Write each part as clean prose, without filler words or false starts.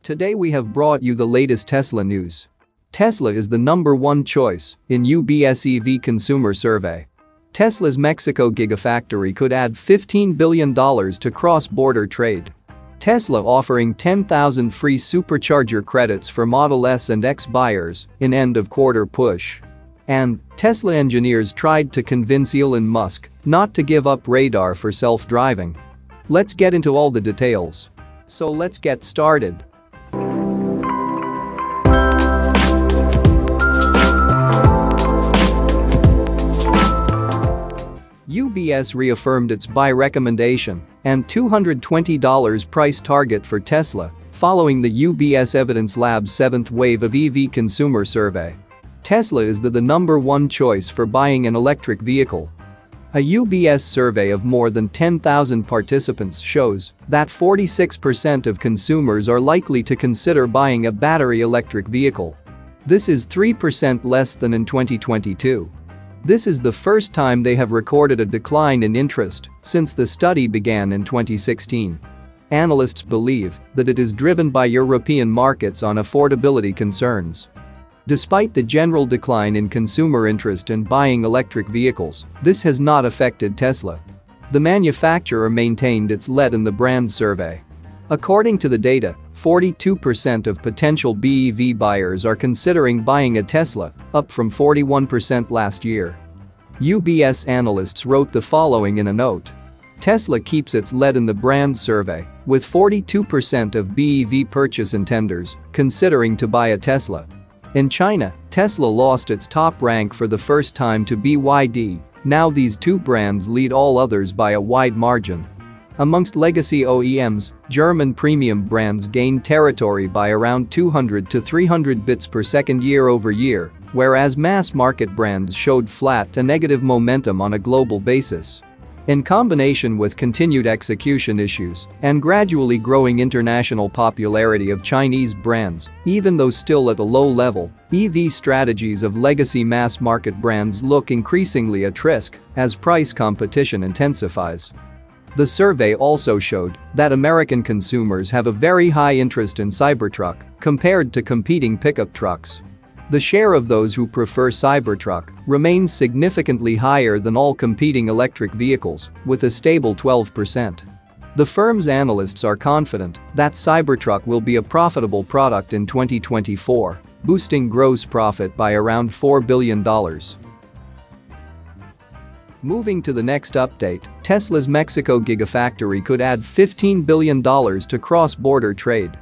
Today we have brought you the latest Tesla news. Tesla is the #1 choice in UBS EV consumer survey. Tesla's Mexico Gigafactory could add $15 billion to cross-border trade. Tesla offering 10,000 free Supercharger credits for Model S and X buyers in end-of-quarter push. And Tesla engineers tried to convince Elon Musk not to give up radar for self-driving. Let's get into all the details. So let's get started. UBS reaffirmed its buy recommendation and $220 price target for Tesla following the UBS Evidence Lab's 7th wave of EV consumer survey. Tesla is the #1 choice for buying an electric vehicle. A UBS survey of more than 10,000 participants shows that 46% of consumers are likely to consider buying a battery electric vehicle. This is 3% less than in 2022. This is the first time they have recorded a decline in interest since the study began in 2016. Analysts believe that it is driven by European markets on affordability concerns. Despite the general decline in consumer interest in buying electric vehicles, this has not affected Tesla. The manufacturer maintained its lead in the brand survey. According to the data, 42% of potential BEV buyers are considering buying a Tesla, up from 41% last year. UBS analysts wrote the following in a note. Tesla keeps its lead in the brand survey, with 42% of BEV purchase intenders considering to buy a Tesla. In China, Tesla lost its top rank for the first time to BYD. Now these two brands lead all others by a wide margin. Amongst legacy OEMs, German premium brands gained territory by around 200 to 300 bits per second year-over-year, whereas mass-market brands showed flat to negative momentum on a global basis. In combination with continued execution issues and gradually growing international popularity of Chinese brands, even though still at a low level, EV strategies of legacy mass-market brands look increasingly at risk as price competition intensifies. The survey also showed that American consumers have a very high interest in Cybertruck compared to competing pickup trucks. The share of those who prefer Cybertruck remains significantly higher than all competing electric vehicles, with a stable 12%. The firm's analysts are confident that Cybertruck will be a profitable product in 2024, boosting gross profit by around $4 billion. Moving to the next update, Tesla's Mexico Gigafactory could add $15 billion to cross-border trade.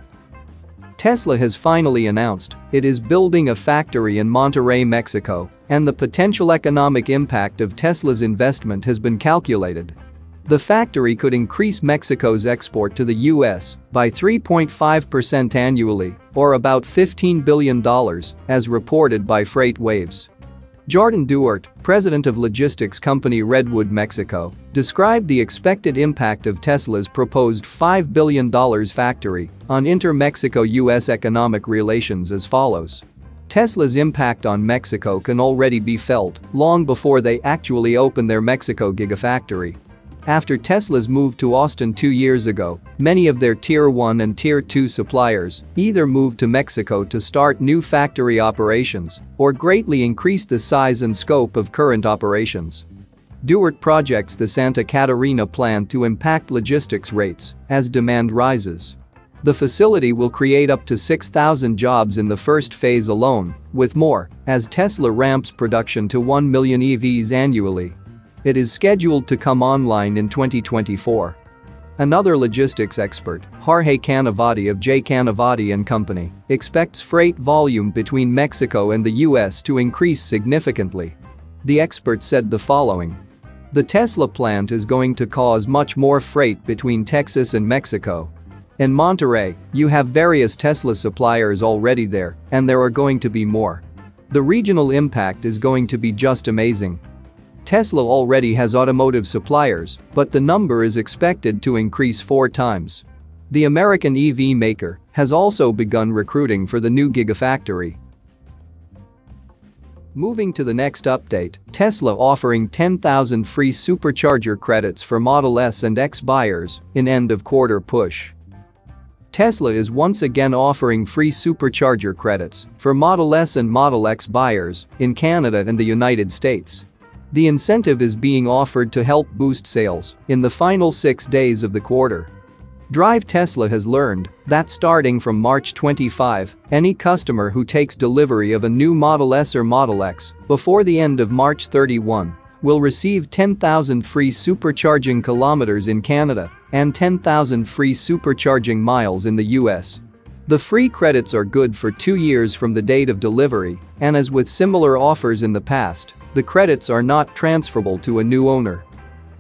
Tesla has finally announced it is building a factory in Monterrey, Mexico, and the potential economic impact of Tesla's investment has been calculated. The factory could increase Mexico's export to the US by 3.5% annually, or about $15 billion, as reported by Freight Waves. Jordan Duarte, president of logistics company Redwood Mexico, described the expected impact of Tesla's proposed $5 billion factory on inter-Mexico-US economic relations as follows. Tesla's impact on Mexico can already be felt long before they actually open their Mexico Gigafactory. After Tesla's move to Austin 2 years ago, many of their Tier 1 and Tier 2 suppliers either moved to Mexico to start new factory operations or greatly increased the size and scope of current operations. Duarte projects the Santa Catarina plant to impact logistics rates as demand rises. The facility will create up to 6,000 jobs in the first phase alone, with more as Tesla ramps production to 1 million EVs annually. It is scheduled to come online in 2024. Another logistics expert, Jorge Canavati of J. Canavati & Company, expects freight volume between Mexico and the US to increase significantly. The expert said the following. The Tesla plant is going to cause much more freight between Texas and Mexico. In Monterrey, you have various Tesla suppliers already there, and there are going to be more. The regional impact is going to be just amazing. Tesla already has automotive suppliers, but the number is expected to increase 4 times. The American EV maker has also begun recruiting for the new Gigafactory. Moving to the next update, Tesla offering 10,000 free Supercharger credits for Model S and X buyers in end-of-quarter push. Tesla is once again offering free Supercharger credits for Model S and Model X buyers in Canada and the United States. The incentive is being offered to help boost sales in the final 6 days of the quarter. Drive Tesla has learned that starting from March 25, any customer who takes delivery of a new Model S or Model X before the end of March 31 will receive 10,000 free supercharging kilometers in Canada and 10,000 free supercharging miles in the US. The free credits are good for 2 years from the date of delivery, and as with similar offers in the past, the credits are not transferable to a new owner.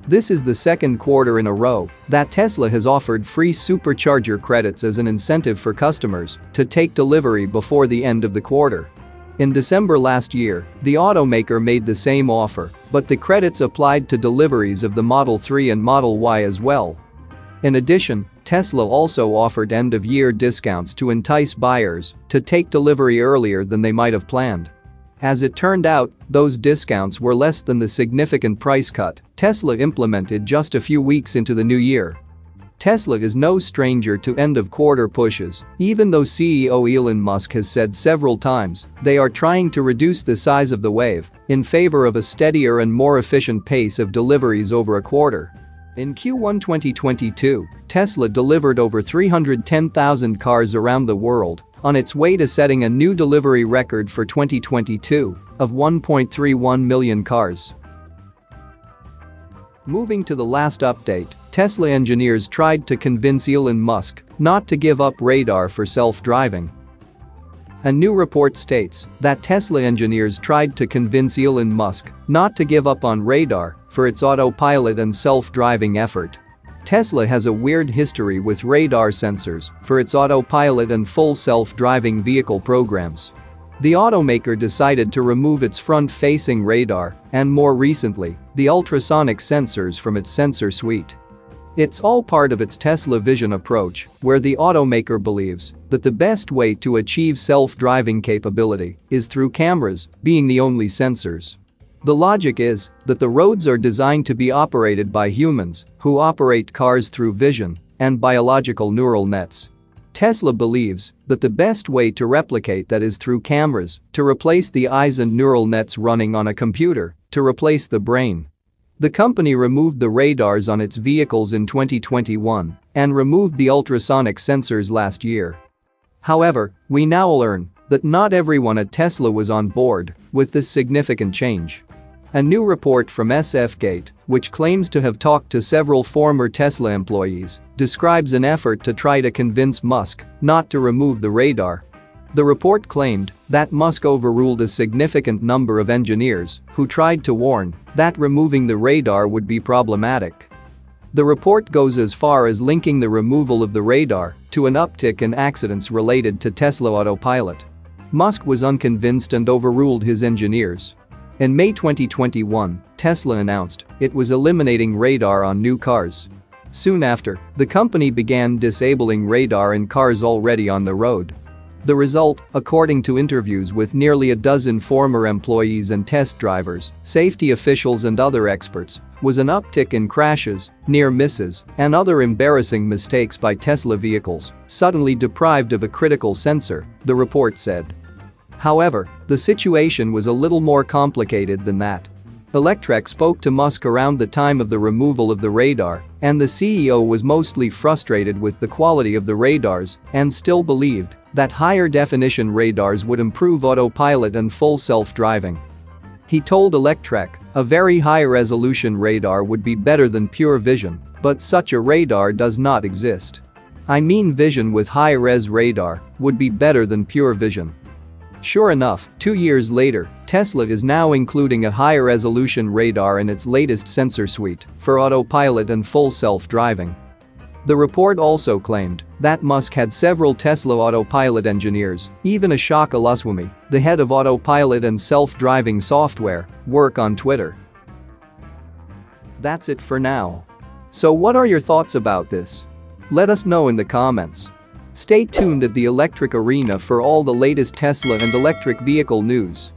This is the second quarter in a row that Tesla has offered free Supercharger credits as an incentive for customers to take delivery before the end of the quarter. In December last year, the automaker made the same offer, but the credits applied to deliveries of the Model 3 and Model Y as well. In addition, Tesla also offered end-of-year discounts to entice buyers to take delivery earlier than they might have planned. As it turned out, those discounts were less than the significant price cut Tesla implemented just a few weeks into the new year. Tesla is no stranger to end-of-quarter pushes, even though CEO Elon Musk has said several times they are trying to reduce the size of the wave in favor of a steadier and more efficient pace of deliveries over a quarter. In Q1 2022, Tesla delivered over 310,000 cars around the world, on its way to setting a new delivery record for 2022 of 1.31 million cars. Moving to the last update, Tesla engineers tried to convince Elon Musk not to give up radar for self-driving. A new report states that Tesla engineers tried to convince Elon Musk not to give up on radar for its autopilot and self-driving effort. Tesla has a weird history with radar sensors for its autopilot and full self-driving vehicle programs. The automaker decided to remove its front-facing radar and, more recently, the ultrasonic sensors from its sensor suite. It's all part of its Tesla Vision approach, where the automaker believes that the best way to achieve self-driving capability is through cameras being the only sensors. The logic is that the roads are designed to be operated by humans who operate cars through vision and biological neural nets. Tesla believes that the best way to replicate that is through cameras, to replace the eyes and neural nets running on a computer, to replace the brain. The company removed the radars on its vehicles in 2021 and removed the ultrasonic sensors last year. However, we now learn that not everyone at Tesla was on board with this significant change. A new report from SFGate, which claims to have talked to several former Tesla employees, describes an effort to try to convince Musk not to remove the radar. The report claimed that Musk overruled a significant number of engineers who tried to warn that removing the radar would be problematic. The report goes as far as linking the removal of the radar to an uptick in accidents related to Tesla Autopilot. Musk was unconvinced and overruled his engineers. In May 2021, Tesla announced it was eliminating radar on new cars. Soon after, the company began disabling radar in cars already on the road. The result, according to interviews with nearly a dozen former employees and test drivers, safety officials and other experts, was an uptick in crashes, near misses, and other embarrassing mistakes by Tesla vehicles, suddenly deprived of a critical sensor, the report said. However, the situation was a little more complicated than that. Electrek spoke to Musk around the time of the removal of the radar, and the CEO was mostly frustrated with the quality of the radars and still believed that higher definition radars would improve autopilot and full self-driving. He told Electrek a very high-resolution radar would be better than pure vision, but such a radar does not exist. I mean, vision with high-res radar would be better than pure vision. Sure enough, 2 years later, Tesla is now including a high-resolution radar in its latest sensor suite for autopilot and full self-driving. The report also claimed that Musk had several Tesla autopilot engineers, even Ashok Aluswamy, the head of autopilot and self-driving software, work on Twitter. That's it for now. So what are your thoughts about this? Let us know in the comments. Stay tuned at the Electric Arena for all the latest Tesla and electric vehicle news.